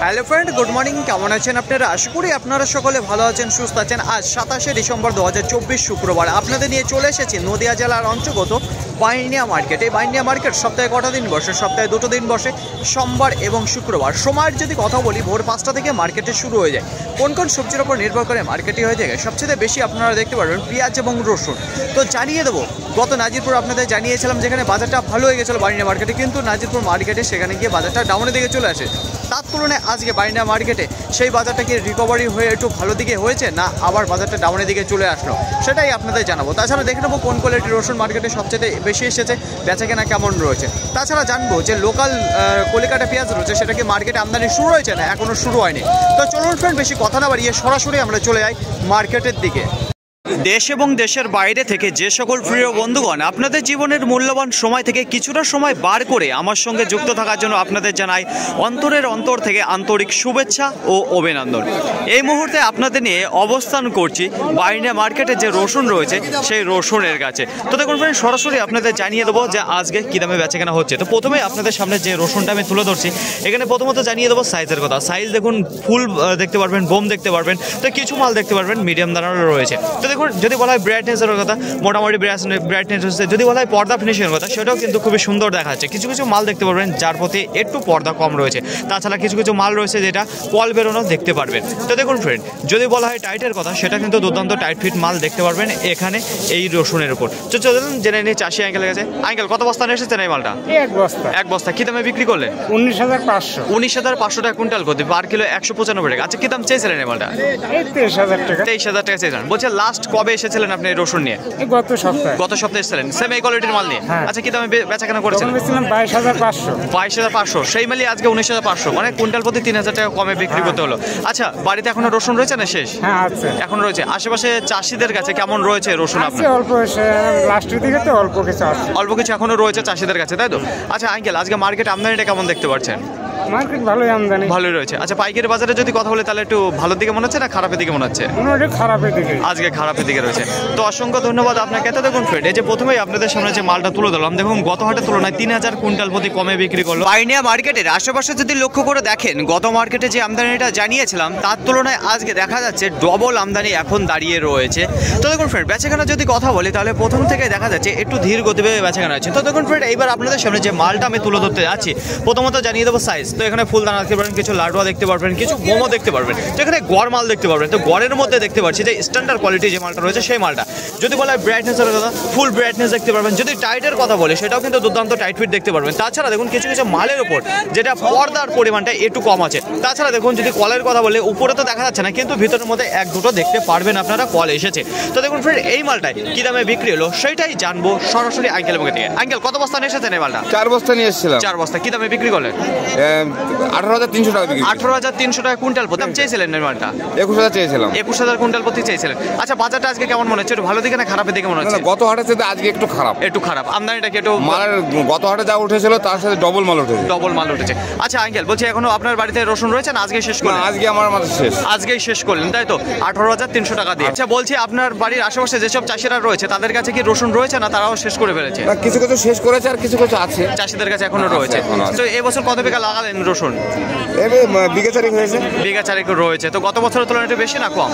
Hello friend, good morning. কেমন আছেন আপনারা? আশা করি আপনারা সকলে ভালো আছেন, সুস্থ আছেন। আজ 27শে ডিসেম্বর 2024 শুক্রবার আপনাদের নিয়ে চলে এসেছি নদিয়া জেলার অন্তর্গত বাইনিয়া মার্কেট। এই বাইনিয়া মার্কেট সপ্তাহে কটা দিন বসে? সপ্তাহে 2 দিন বসে, সোমবার এবং শুক্রবার। সময়ের যদি কথা বলি, ভোর 5টা থেকে মার্কেটে শুরু হয়ে যায়। কোন কোন সবজির উপর নির্ভর করে মার্কেটই হয়ে যায় সবচেয়ে বেশি আপনারা দেখতে পারবেন পেঁয়াজ এবং রসুন। তো জানিয়ে দেবো, গত নাজিরপুর আপনাদের জানিয়েছিলাম যেখানে বাজারটা ভালো হয়ে গেছিলো বাইনিয়া মার্কেটে, কিন্তু নাজিরপুর মার্কেটে সেখানে গিয়ে বাজারটা ডাউনের দিকে চলে আসে। তার তুলনায় আজকে বাইনিয়া মার্কেটে সেই বাজারটা কি রিকভারি হয়ে একটু ভালো দিকে হয়েছে, না আবার বাজারটা ডাউনের দিকে চলে আসলো, সেটাই আপনাদের জানাবো। তাছাড়া দেখে নেবো কোন কোয়ালিটির রসুন মার্কেটে সবচেয়ে বেশি এসেছে, বেচাকেনা কেমন রয়েছে। তাছাড়া জানবো যে লোকাল কলিকাটা পেঁয়াজ রয়েছে সেটা কি মার্কেটে আমদানি শুরু হয়েছে, না এখনও শুরু হয়নি। তো চলুন ফ্রেন্ড, বেশি কথা না বাড়িয়ে সরাসরি আমরা চলে যাই মার্কেটের দিকে। দেশ এবং দেশের বাইরে থেকে যে সকল প্রিয় বন্ধুগণ আপনাদের জীবনের মূল্যবান সময় থেকে কিছুটা সময় বার করে আমার সঙ্গে যুক্ত থাকার জন্য আপনাদের জানাই অন্তরের অন্তর থেকে আন্তরিক শুভেচ্ছা ও অভিনন্দন। এই মুহূর্তে আপনাদের নিয়ে অবস্থান করছি বাইনিয়া মার্কেটে যে রসুন রয়েছে সেই রসুনের কাছে। তো দেখুন ফ্রেন্ড, সরাসরি আপনাদের জানিয়ে দেবো যে আজকে কী দামে বেচাকেনা হচ্ছে। তো প্রথমে আপনাদের সামনে যে রসুনটা আমি তুলে ধরছি, এখানে প্রথমত জানিয়ে দেবো সাইজের কথা। সাইজ দেখুন, ফুল দেখতে পারবেন, বোম দেখতে পারবেন, তো কিছু মাল দেখতে পারবেন মিডিয়াম দানারও রয়েছে। তো দেখুন, যদি বলা হয় ব্রাইটনেসের কথা, মোটামুটি ব্রাইটনেস হচ্ছে। যদি বলা হয় পর্দা ফিনিশিংয়ের কথা, সেটাও কিন্তু খুবই সুন্দর দেখা যাচ্ছে। কিছু কিছু মাল দেখতে পারবেন যার প্রতি একটু পর্দা কম রয়েছে। তাছাড়া কিছু কিছু মাল রয়েছে যেটা কল বেরোনো দেখতে পারবেন। তো দেখুন ফ্রেন্ড, যদি বলা হয় টাইটের কথা, সেটা কিন্তু দুর্দান্ত টাইট ফিট মাল দেখতে পারবেন এখানে এই রসুনের উপর। তো চলুন জেনে নিই চাষি আঙ্কেলের কাছে। আঙ্কেল, কত বস্তা নিয়ে এসেছেন এই মালটা? এক বস্তা। কি দামে বিক্রি করলেন? 19,500। 19,500 টাকা কুইন্টাল করতে, পার কিলো 195 টাকা। আচ্ছা, কি দাম চেয়েছিলেন এই মালটা? 23,000 টাকা। 23,000 টাকা চেয়েছিলেন। বলছে লাস্ট কবে এসেছিলেন আপনি রসুন নিয়ে? গত সপ্তাহে এসেছিলেন সেম এই কোয়ালিটির মাল নিয়ে? আচ্ছা, কি দামে বেচাকেনা করেছেন? 22,500। 22,500। সেই মালই আজকে 19,500, মানে কুইন্টাল প্রতি 3,000 টাকা কমে বিক্রি করতে হলো। আচ্ছা, বাড়িতে এখনো রসুন রয়েছে না শেষ? হ্যাঁ, আছে, এখন রয়েছে। আশেপাশে চাষিদের কাছে কেমন রয়েছে রসুন? আপনার অল্প, লাস্টের দিকে তো অল্প কিছু আছে, অল্প কিছু এখনো রয়েছে চাষিদের কাছে, তাই তো? আচ্ছা আঙ্কেল, আজকে মার্কেট আমদানিটা কেমন দেখতে পাচ্ছেন? মার্কেট ভালোই আমদানি, ভালোই রয়েছে। আচ্ছা, পাইকারি বাজারে যদি কথা বলে তাহলে একটু ভালোর দিকে মনে হচ্ছে না খারাপের দিকে মনে হচ্ছে? খারাপের দিকে, আজকে খারাপের দিকে রয়েছে। তো অসংখ্য ধন্যবাদ আপনাকে। এত দেখুন ফ্রেন্ড, এই যে প্রথমেই আপনাদের সামনে যে মালটা তুলে দিলাম, দেখুন গত হাটের তুলনায় 3,000 কুইন্টাল প্রতি কমে বিক্রি করলো। বাইনিয়া মার্কেটের আশেপাশে যদি লক্ষ্য করে দেখেন, গত মার্কেটে যে আমদানিটা জানিয়েছিলাম তার তুলনায় আজকে দেখা যাচ্ছে ডবল আমদানি এখন দাঁড়িয়ে রয়েছে। তো দেখুন ফ্রেন্ড, বেচাকেনা যদি কথা বলি তাহলে প্রথম থেকে দেখা যাচ্ছে একটু ধীর গতিবেগে বেচাকেনা আছে। তো দেখুন ফ্রেন্ড, এইবার আপনাদের সামনে যে মালটা আমি তুলে ধরতে যাচ্ছি, প্রথমত জানিয়ে দেবো সাইজ। তো এখানে ফুল দানা দেখতে পারবেন, কিছু লাডুয়া দেখতে পারবেন, কিছু মোমো দেখতে পারবেন, তো এখানে গড় মাল দেখতে পারবেন। তো গড়ের মধ্যে দেখতে পাচ্ছি যে স্ট্যান্ডার্ড কোয়ালিটি যে মালটা রয়েছে সেই মালটা। যদি বলা হয় ব্রাইটনেসের কথা, ফুল ব্রাইটনেস দেখতে পারবেন। যদি টাইটের কথা বলে, সেটাও কিন্তু দুর্দান্ত টাইট ফিট দেখতে পারবেন। তাছাড়া দেখুন কিছু কিছু মালের উপর যেটা পর্দার পরিমাণটা একটু কম আছে। তাছাড়া দেখুন, যদি কলের কথা বলে, উপরে তো দেখা যাচ্ছে না, কিন্তু ভিতরের মধ্যে 1-2 দেখতে পারবেন আপনারা কল এসেছে। তো দেখুন ফ্রেন্ড, এই মালটাই কি দামে বিক্রি হলো সেটাই জানবো সরাসরি আঙ্কেল মুখে থেকে। আঙ্কেল, কত বস্তা নিয়ে এসেছেন এই মালটা? 4 বস্তা নিয়ে এসেছিলাম। 4 বস্তা। কি দামে বিক্রি করলেন? 18,300 টাকা বিক্রি। 18,300 টাকা কুইন্টাল প্রতি দাম চেয়েছিলেন এই মালটা? 21,000 চেয়েছিলাম। 21,000 কুইন্টাল প্রতি চেয়েছিলেন। আচ্ছা, বাজারটা আজকে কেমন মনে হচ্ছে? একটু ভালো দিকে না খারাপের দিকে মনে হচ্ছে? গত হাটের সাথে আজকে একটু খারাপ। একটু খারাপ। আমদানিটা কি একটু মালের গত হাটে যা উঠেছিল তার সাথে ডবল মাল উঠেছে। ডবল মাল উঠেছে। আচ্ছা আঙ্কেল, বলছি এখনো আপনার বাড়িতে রসুন রয়েছে না আজকে শেষ করলেন? আজকে আমার মাল শেষ। আজকেই শেষ করলেন, তাই তো? 18,300 টাকা দিয়ে। আচ্ছা, বলছি আপনার বাড়ির আশেপাশে যেসব চাষিরা রয়েছে তাদের কাছে কি রসুন রয়েছে না তারাও শেষ করে ফেলেছে? কিছু কিছু শেষ করেছে আর কিছু কিছু আছে চাষিদের কাছে এখনো রয়েছে। তো এবছর কত বিঘা লাগালেন রসুন? বিঘা 4 হয়েছে। বিঘা 4 রয়েছে। তো গত বছরের তুলনায় একটু বেশি না কম?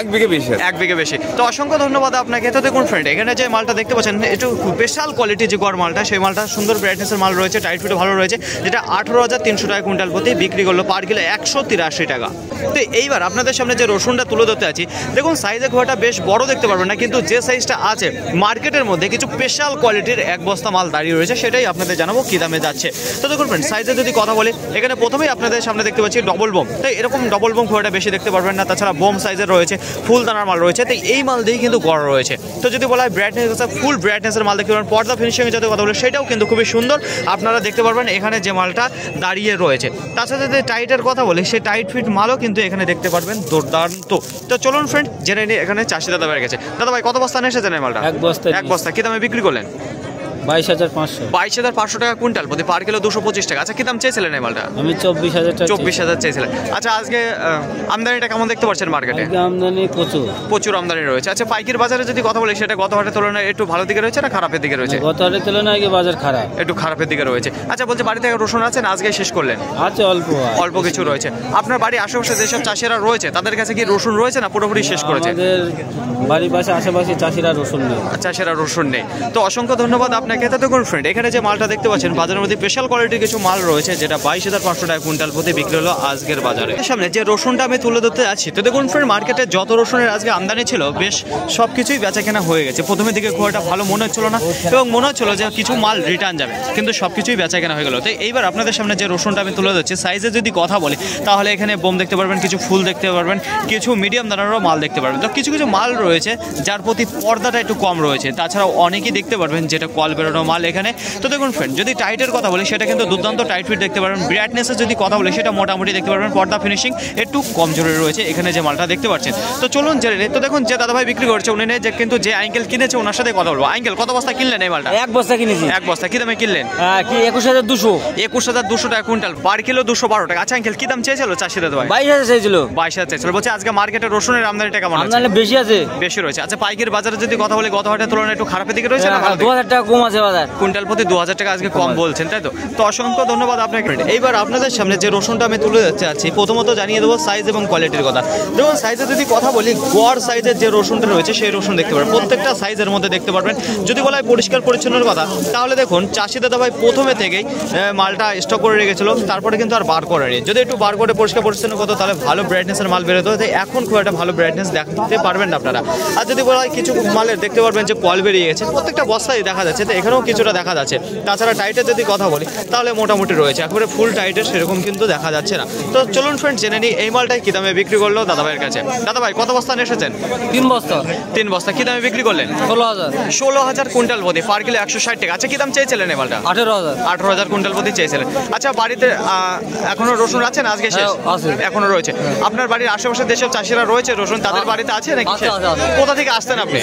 1 বিঘা বেশি। 1 বিঘা বেশি। তো অসংখ্য ধন্যবাদ আপনাকে। তো দেখুন ফ্রেন্ড, এখানে যে মালটা দেখতে পাচ্ছেন একটু স্পেশাল কোয়ালিটি যে গড় মালটা, সেই মালটা সুন্দর ব্রাইটনেসের মাল রয়েছে, টাইট ফিটও ভালো রয়েছে, যেটা 18,300 টাকা কুইন্টাল প্রতি বিক্রি করলো, পার কিলো 183 টাকা। তো এইবার আপনাদের সামনে যে রসুনটা তুলে ধরতে আছি, দেখুন সাইজে খুব একটা বেশ বড় দেখতে পারবেন না, কিন্তু যে সাইজটা আছে মার্কেটের মধ্যে কিছু স্পেশাল কোয়ালিটির 1 বস্তা মাল দাঁড়িয়ে রয়েছে, সেটাই আপনাদের জানাবো কী দামে যাচ্ছে। তো দেখুন ফ্রেন্ড, সাইজে যদি কথা বলি, এখানে প্রথমেই আপনাদের সামনে দেখতে পাচ্ছি ডবল বোম। তো এরকম ডবল বোম খুব একটা বেশি দেখতে পারবেন না। তাছাড়া বোম সাইজের রয়েছে, ফুল দানার মাল রয়েছে, তো এই মাল দিয়েই কিন্তু গড় রয়েছে। তো যদি বলা হয় ব্রাইটনেস, ফুল ব্রাইটনেসের মাল দেখতে পারবেন। পর্দা ফিনিশিংয়ে যদি কথা বলি, সেটাও কিন্তু খুবই সুন্দর আপনারা দেখতে পারবেন এখানে যে মালটা দাঁড়িয়ে রয়েছে। তাছাড়া যদি টাইটের কথা বলি, সেই টাইট ফিট মালও কিন্তু এখানে দেখতে পারবেন দুর্দান্ত। তো চলুন ফ্রেন্ড, জেনে নিই এখানে চাষি দাদা বেড়ে গেছে। দাদা ভাই, কত বস্তা নিয়ে এসেছেন এই মালটা? 1 বস্তা। 1 বস্তা। কি দামে বিক্রি করলেন? 22,500। 22,500 টাকা কুইন্টাল প্রতি, পার কিলো 225 টাকা। আচ্ছা কি দাম চেয়েছিলেন এই মালটা? আমি 24,000 টাকা। 24,000 চেয়েছিলেন। আচ্ছা আজকে আমদানিটা কেমন দেখতে পাচ্ছেন মার্কেটে? আজকে আমদানি প্রচুর। প্রচুর আমদানি রয়েছে। আচ্ছা পাইকারি বাজারে যদি কথা বলি, সেটা গত হাটের তুলনায় একটু ভালো দিকে রয়েছে না খারাপের দিকে রয়েছে? গত হাটের তুলনায় আগে বাজার খারাপ। একটু খারাপের দিকে রয়েছে। আচ্ছা বলছে বাড়িতে রসুন আছে না, আজকে শেষ করলেন? আছে অল্প। অল্প কিছু রয়েছে। আপনার বাড়ির আশেপাশে যেসব চাষিরা রয়েছে তাদের কাছে কি রসুন রয়েছে না পুরোপুরি শেষ করেছে? আমাদের বাড়ির পাশে আশেপাশে চাষিরা রসুন নেই। চাষিরা রসুন নেই। তো অসংখ্য ধন্যবাদ আপনাকে। তো দেখুন ফ্রেন্ড, এখানে যে মালটা দেখতে পাচ্ছেন বাজারের মধ্যে স্পেশাল কোয়ালিটির কিছু মাল রয়েছে, যেটা 22,500 টাকা কুইন্টাল প্রতি বিক্রি হলো আজকের বাজারে। সামনে যে রসুনটা আমি তুলে ধরতে যাচ্ছি, তো দেখুন ফ্রেন্ড, মার্কেটে যত রসুনের আজকে আমদানি ছিল বেশ সব কিছুই বেচা কেনা হয়ে গেছে। প্রথমের দিকে খুব একটা ভালো মনে হচ্ছিল না এবং মনে হচ্ছিল যে কিছু মাল রিটার্ন যাবে, কিন্তু সব কিছুই বেচা কেনা হয়ে গেল। তো এইবার আপনাদের সামনে যে রসুনটা আমি তুলে ধরছি, সাইজে যদি কথা বলি তাহলে এখানে বোম দেখতে পারবেন, কিছু ফুল দেখতে পারবেন, কিছু মিডিয়াম দানারও মাল দেখতে পারবেন। তো কিছু কিছু মাল রয়েছে যার প্রতি পর্দাটা একটু কম রয়েছে, তাছাড়াও অনেকেই দেখতে পারবেন যেটা কল বেরোনো মাল এখানে। তো দেখুন ফ্রেন্ড, যদি টাইটের কথা বলি সেটা কিন্তু দুর্দান্ত টাইট ফিট দেখতে পারবেন। ব্রাইটনেসের যদি কথা বলি সেটা মোটামুটি দেখতে পারবেন। পর্দা ফিনিশিং একটু কম জোরে রয়েছে এখানে যে মালটা দেখতে পাচ্ছেন। তো চলুন জেনে নিই। তো দেখুন যে দাদাভাই বিক্রি করছে উনি নেই, যে কিন্তু যে আঙ্কেল কিনেছে ওনার সাথে কথা বলবো। আঙ্কেল কত বস্তা কিনলেন এই মালটা? এক বস্তা কিনেছি। এক বস্তা কি দামে কিনলেন? কি 21,200। 21,200 টাকা কুইন্টাল, পার কিলো 212 টাকা। আচ্ছা আঙ্কেল কি দাম চেয়েছিল চাষি দাদাভাই? 22,000 চাইছিল। 22,000 চেয়েছিল। বলছে আজকে মার্কেটে রসুনের আমদানিটা কেমন আছে? আমদানি বেশি আছে। বেশি রয়েছে। আচ্ছা পাইকারি বাজারে যদি কথা বলি গত হাটের তুলনায় একটু খারাপের দিকে রয়েছে না ভালো দিকে? 2,000 টাকা কম আছে বাজার। কুইন্টাল প্রতি 2,000 টাকা আজকে কম বলছেন, তাই তো? তো অসংখ্য ধন্যবাদ আপনাকে। এইবার আপনাদের সামনে যে রসুনটা আমি তুলে যাচ্ছি, প্রথমত জানিয়ে দেবো সাইজ এবং কোয়ালিটির কথা। দেখুন সাইজে যদি কথা বলি, গড় সাইজের যে রসুনটা রয়েছে সেই রসুন দেখতে পারবেন, প্রত্যেকটা সাইজের মধ্যে দেখতে পারবেন। যদি বলা হয় পরিষ্কার পরিচ্ছন্নের কথা, তাহলে দেখুন চাষি দাদাভাই প্রথমে থেকেই মালটা স্টক করে রেখেছিল, তারপরে কিন্তু আর বার করেনি। যদি একটু বার করে পরিষ্কার পরিচ্ছন্ন করতো তাহলে ভালো ব্রাইটনেসের মাল বেরোতো। এখন খুব একটা ভালো ব্রাইটনেস দেখতে পারবেন না আপনারা। আর যদি বলা হয় কিছু মালের দেখতে পারবেন যে কল বেরিয়ে গেছে, প্রত্যেকটা বস্তায় দেখা যাচ্ছে, তো এখানেও কিছুটা দেখা যাচ্ছে। তাছাড়া টাইটের যদি কথা বলি তাহলে মোটামুটি রয়েছে, একেবারে ফুল টাইটের সেরকম কিন্তু দেখা যাচ্ছে না। তো চলুন ফ্রেন্ড জেনে নিই এই মালটাই কি দামে বিক্রি করলো দাদাভাইয়ের কাছে। দাদাভাই কত বস্তা নিয়ে এসেছেন? 3 বস্তা। 3 বস্তা কি দামে বিক্রি করলেন? 16,000। 16,000 কুইন্টাল প্রতি, পার কিলো 160 টাকা। আচ্ছা কি দাম চেয়েছিলেন এই মালটা? 18,000। 18,000 কুইন্টাল প্রতি চেয়েছিলেন। আচ্ছা বাড়িতে এখনো রসুন আছে না আজকে শেষ? আছে। এখনো রয়েছে। আপনার বাড়ির আশেপাশে যেসব চাষিরা রয়েছে রসুন, তাদের বাড়িতে আছে নাকি শেষ? আছে। কোথা থেকে আসতেন আপনি?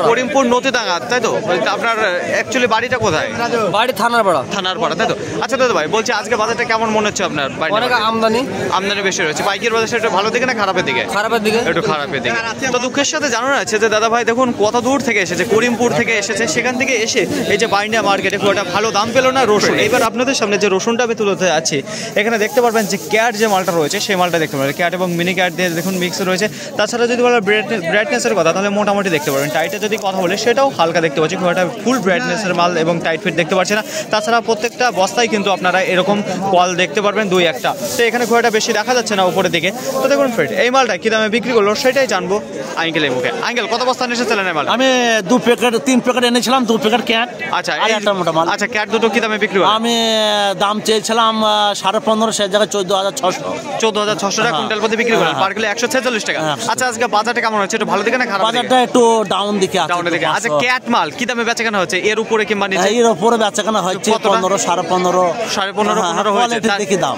করিমপুর নদীডাঙ্গা, তাই তো? আপনার অ্যাকচুয়ালি বাড়িটা কোথায়? বাড়ি থানার পাড়া। থানার পাড়া, তাই তো? আচ্ছা দাদা ভাই বলছি আজকে বাজারটা কেমন মনে হচ্ছে আপনার? অনেক আমদানি। আমদানি বেশি রয়েছে। পাইকারি বাজার সেটা ভালো দিকে না খারাপের দিকে? খারাপের দিকে। একটু খারাপের দিকে। তো দুঃখের সাথে জানানো যাচ্ছে যে দাদা ভাই দেখুন কত দূর থেকে এসেছে, করিমপুর থেকে এসেছে, সেখান থেকে এসে এই যে বাইন্ডিয়া মার্কেটে খুব একটা ভালো দাম পেলো না রসুন। এইবার আপনাদের সামনে যে রসুনটা আমি তুলে আছি, এখানে দেখতে পারবেন যে ক্যাট যে মালটা রয়েছে সেই মালটা দেখতে পারবেন। ক্যাট এবং মিনি ক্যাট দিয়ে দেখুন মিক্স রয়েছে। তাছাড়া যদি বলা ব্রাইটনেসের কথা তাহলে মোটামুটি দেখতে পারবেন। টাইটে যদি কথা বলে সেটাও হালকা দেখতে পাচ্ছি, খুব একটা ফুল ব্রাইটনেসের মাল এবং টাইট ফিট দেখতে পাচ্ছি না। তাছাড়া প্রত্যেকটা বস্তায় কিন্তু আপনারা এরকম কল দেখতে পারবেন 2-1টা। তো এখানে খুব একটা বেশি দেখা যাচ্ছে না উপরের দিকে। তো দেখুন ফ্রেন্ড এই মালটা কি দামে বিক্রি করলো সেটাই জানবো আঙ্কেলের মুখে। আঙ্কেল কত বস্তা এসেছিলেন এই মাল? আমি 2 প্যাকেট 3 প্যাকেট এনেছিলাম, 2 প্যাকেট ক্যাট। আচ্ছা আর একটা মোটা মাল। আচ্ছা ক্যাট দুটো কি দামে বিক্রি হলো? আমি দাম চেয়েছিলাম 15.5, সে জায়গায় 14,600। 14,600 টাকা কুইন্টাল প্রতি বিক্রি করলেন, পার কিলো 146 টাকা। আচ্ছা আজকে বাজারটা কেমন হচ্ছে? একটু ভালো দিকে না খারাপ দিকে? বাজারটা একটু ডাউন দিকে আছে। ডাউনের দিকে। আচ্ছা ক্যাট মাল কি দামে বেচাকেনা হচ্ছে? এর উপরে কিংবা নিচে? এর উপরে বেচাকেনা হচ্ছে 15, 15.5। 15.5 হয়েছে।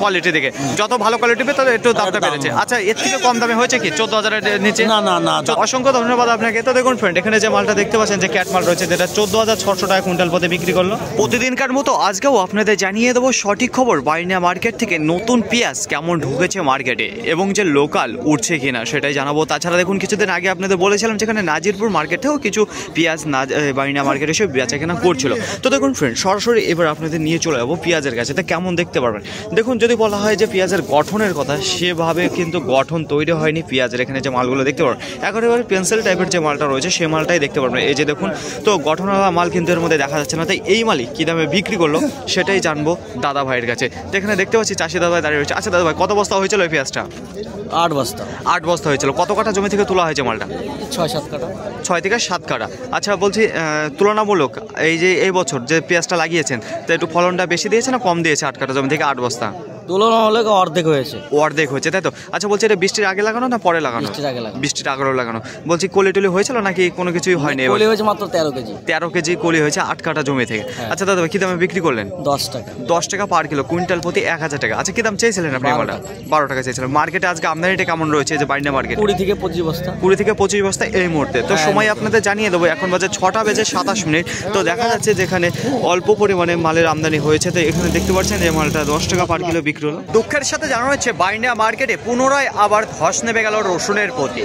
কোয়ালিটি দেখে যত ভালো কোয়ালিটি পেয়ে তত একটু দামটা বেড়েছে। আচ্ছা এর থেকে কম দামে হয়েছে কি 14,000 এর নিচে? না না না। অসংখ্য ধন্যবাদ আপনাকে। তো দেখুন ফ্রেন্ড এখানে যে মালটা দেখতে পাচ্ছেন যে ক্যাট মাল রয়েছে, যেটা 14,600 টাকা কুইন্টাল প্রতি বিক্রি করলো। প্রতিদিনকার মতো আজকেও আপনাদের জানিয়ে দেবো সঠিক খবর বাইন্ডিয়া মার্কেট থেকে নতুন পেঁয়াজ কেমন ঢুকেছে মার্কেটে এবং যে লোকাল উঠছে কিনা সেটাই জানাবো। তাছাড়া দেখুন কিছুদিন আগে আপনাদের বলেছিলাম যেখানে নাজিরপুর মার্কেটেও কিছু পেঁয়াজ বাইন্ডিয়া মার্কেটে এসে বেচা কেনা করছিল। তো দেখুন ফ্রেন্ড সরাসরি এবার আপনাদের নিয়ে চলে যাবো পেঁয়াজের কাছে। তা কেমন দেখতে পারবেন দেখুন। যদি বলা হয় যে পেঁয়াজের গঠনের কথা, সেভাবে কিন্তু গঠন তৈরি হয়নি পেঁয়াজের। এখানে যে মালগুলো দেখতে পারবেন একেবারে পেন্সিল টাইপের যে মালটা রয়েছে সেই মালটাই দেখতে পারবেন। এই যে দেখুন, তো গঠন মাল কিন্তু এর মধ্যে দেখা যাচ্ছে না। তাই এই মালই কী দামে বিক্রি করলো সেটাই জানবো দাদা ভাইয়ের কাছে। তো এখানে দেখতে পাচ্ছি চাষি দাদা ভাই দাঁড়িয়ে রয়েছে। আচ্ছা দাদা ভাই কত বস্তা হয়েছিল এই পেঁয়াজটা? 8 বস্তা। 8 বস্তা হয়েছিল। কত কাঠা জমি থেকে তোলা হয়েছে মালটা? 6-7 কাঠা। 6 থেকে 7 কাঠা। আচ্ছা বলছি তুলনামূলক এই যে এই বছর যে পেঁয়াজটা লাগিয়েছেন তো একটু ফলনটা বেশি দিয়েছে না কম দিয়েছে 8 কাঠা জমি থেকে 8 বস্তা? তুলনা হলে অর্ধেক হয়েছে। অর্ধেক হচ্ছে, তাই তো? আচ্ছা, বলছি এটা বৃষ্টির আগে লাগানো না পরে লাগানো? বৃষ্টির আগে লাগানো। বৃষ্টির আগেও লাগানো। বলছি কলি টলি হয়েছিল নাকি কোনো কিছুই হয়নি? কলি হয়েছে মাত্র 13 কেজি। 13 কেজি কলি হয়েছে 8 কাঠা জমি থেকে। হ্যাঁ। আচ্ছা দাদা, কি দামে বিক্রি করলেন? 10 টাকা। 10 টাকা পার কিলো, কুইন্টাল প্রতি 1000 টাকা। আচ্ছা, কি দাম চেয়েছিলেন আপনি? 12 মালটা 12 টাকা চেয়েছিলেন। মার্কেটে আজকে আমদানিটা কেমন রয়েছে যে বাইন্ডা মার্কেট? 20 থেকে 25 বস্তা। 20 থেকে 25 বস্তা এই মুহূর্তে। তো হ্যাঁ, সময় আপনাদের জানিয়ে দেবো, এখন বাজে 6টা বেজে 27 মিনিট। তো দেখা যাচ্ছে যেখানে অল্প পরিমাণে মালের আমদানি হয়েছে, তো এখানে দেখতে পাচ্ছেন এই মালটা 10 টাকা পার কিলো বিক্রি হলো। দুঃখের সাথে জানানো হচ্ছে বাইন্ডা মার্কেটে পুনরায় আবার ধস নেমে গেল রসুনের প্রতি।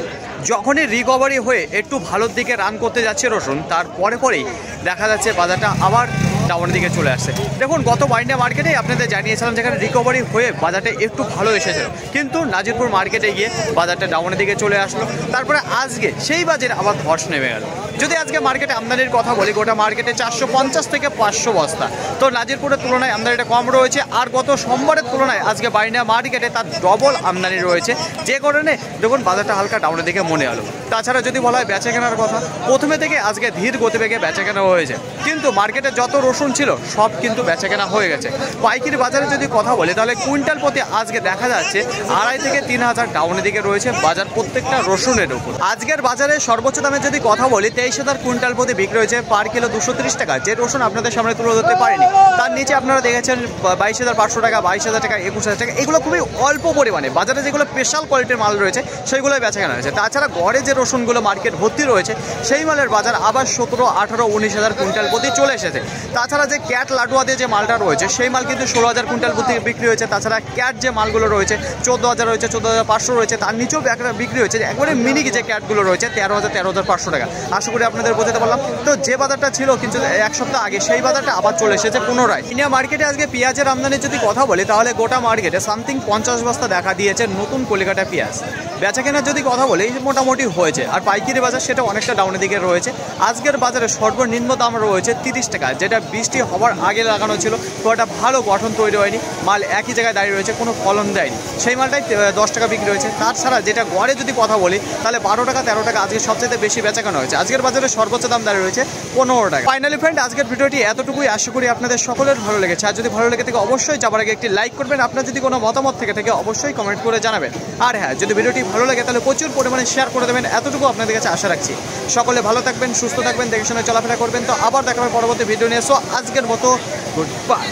যখনই রিকভারি হয়ে একটু ভালোর দিকে রান করতে যাচ্ছে রসুন, তারপরে পরেই দেখা যাচ্ছে বাজারটা আবার ডাউনের দিকে চলে আসছে। দেখুন, গত বাইন্ডা মার্কেটেই আপনাদের জানিয়েছিলাম যেখানে রিকভারি হয়ে বাজারটা একটু ভালো এসেছিল, কিন্তু নাজিরপুর মার্কেটে গিয়ে বাজারটা ডাউনের দিকে চলে আসলো। তারপরে আজকে সেই বাজারে আবার ধস নেমে গেল। যদি আজকে মার্কেটে আমদানির কথা বলি, গোটা মার্কেটে 450 থেকে 500 বস্তা। তো নাজিরপুরের তুলনায় আমদানিটা কম রয়েছে, আর গত সোমবারের তুলনায় আজকে বাইন্ডা মার্কেটে তার ডবল আমদানি রয়েছে, যে কারণে দেখুন বাজারটা হালকা ডাউনের দিকে মনে হলো। তাছাড়া যদি বলা হয় বেচা কেনার কথা, প্রথমে থেকে আজকে ধীর গতিবেগে বেচা কেনা হয়েছে, কিন্তু মার্কেটে যত রসুন ছিল সব কিন্তু বেচা কেনা হয়ে গেছে। পাইকারি বাজারে যদি কথা বলি, তাহলে কুইন্টাল প্রতি আজকে দেখা যাচ্ছে 2,500 থেকে 3,000 ডাউনের দিকে রয়েছে বাজার প্রত্যেকটা রসুনের উপর। আজকের বাজারে সর্বোচ্চ দামে যদি কথা বলি, 23,000 কুইন্টাল প্রতি বিক্রি হয়েছে, পার কিলো 230 টাকা। যে রসুন আপনাদের সামনে তুলে ধরতে পারেনি, তার নিচে আপনারা দেখেছেন 22,500 টাকা, 22,000 টাকা, 21,000 টাকা। এগুলো খুবই অল্প পরিমাণে বাজারে যেগুলো স্পেশাল কোয়ালিটির মাল রয়েছে সেগুলোই বেচা কেনা হয়েছে। তাছাড়া গড়ে যে রসুনগুলো মার্কেট ভর্তি রয়েছে, সেই মালের বাজার আবার 17, 18, 19,000 কুইন্টাল প্রতি চলে এসেছে। তাছাড়া যে ক্যাট লাডুয়া দিয়ে যে মালটা রয়েছে, সেই মাল কিন্তু 16,000 কুইন্টাল প্রতি বিক্রি হয়েছে। তাছাড়া ক্যাট যে মালগুলো রয়েছে 14,000 রয়েছে, 14,500 রয়েছে, তার নিচেও বিক্রি হয়েছে একবারে মিনি যে ক্যাটগুলো রয়েছে 13,000, 13,500 টাকা। আশা করি আপনাদের বোঝাতে পারলাম। তো যে বাজারটা ছিল কিন্তু এক সপ্তাহ আগে, সেই বাজারটা আবার চলে এসেছে পুনরায়। ইন্ডিয়া মার্কেটে আজকে পেঁয়াজের আমদানির যদি কথা বলি, তাহলে গোটা মার্কেটে সামথিং 50 বস্তা দেখা দিয়েছে নতুন কলিকাটা পেঁয়াজ। বেচা কেনার যদি কথা বলি, মোটামুটি হয়েছে, আর পাইকারি বাজার সেটা অনেকটা ডাউনের দিকে রয়েছে। আজকের বাজারে সর্বনিম্ন দাম রয়েছে 30 টাকা, যেটা বৃষ্টি হওয়ার আগে লাগানো ছিল। তো একটা ভালো গঠন তৈরি হয়নি, মাল একই জায়গায় দাঁড়িয়ে রয়েছে, কোনো ফলন দেয়নি, সেই মালটাই 10 টাকা বিক্রি হয়েছে। তাছাড়া যেটা গড়ে যদি কথা বলি, তাহলে 12 টাকা, 13 টাকা আজকে সবচেয়ে বেশি বেচা কেনা হয়েছে। আজকের বাজারে সর্বোচ্চ দাম দাঁড়িয়ে রয়েছে 15 টাকা। ফাইনালি ফ্রেন্ড, আজকের ভিডিওটি এতটুকুই। আশা করি আপনাদের সকলের ভালো লেগেছে। আর যদি ভালো লেগে থাকে অবশ্যই যাবার আগে একটি লাইক করবেন। আপনার যদি কোনো মতামত থেকে অবশ্যই কমেন্ট করে জানাবেন। আর হ্যাঁ, যদি ভিডিওটি ভালো লাগে তাহলে প্রচুর পরিমাণে শেয়ার করে দেবেন, এতটুকু আপনাদের কাছে আশা রাখছি। সকলে ভালো থাকবেন, সুস্থ থাকবেন, দেখে শুনে চলাফেরা করবেন। তো আবার দেখা হবে পরবর্তী ভিডিও নিয়ে। সো আজকের মতো গুড বাই।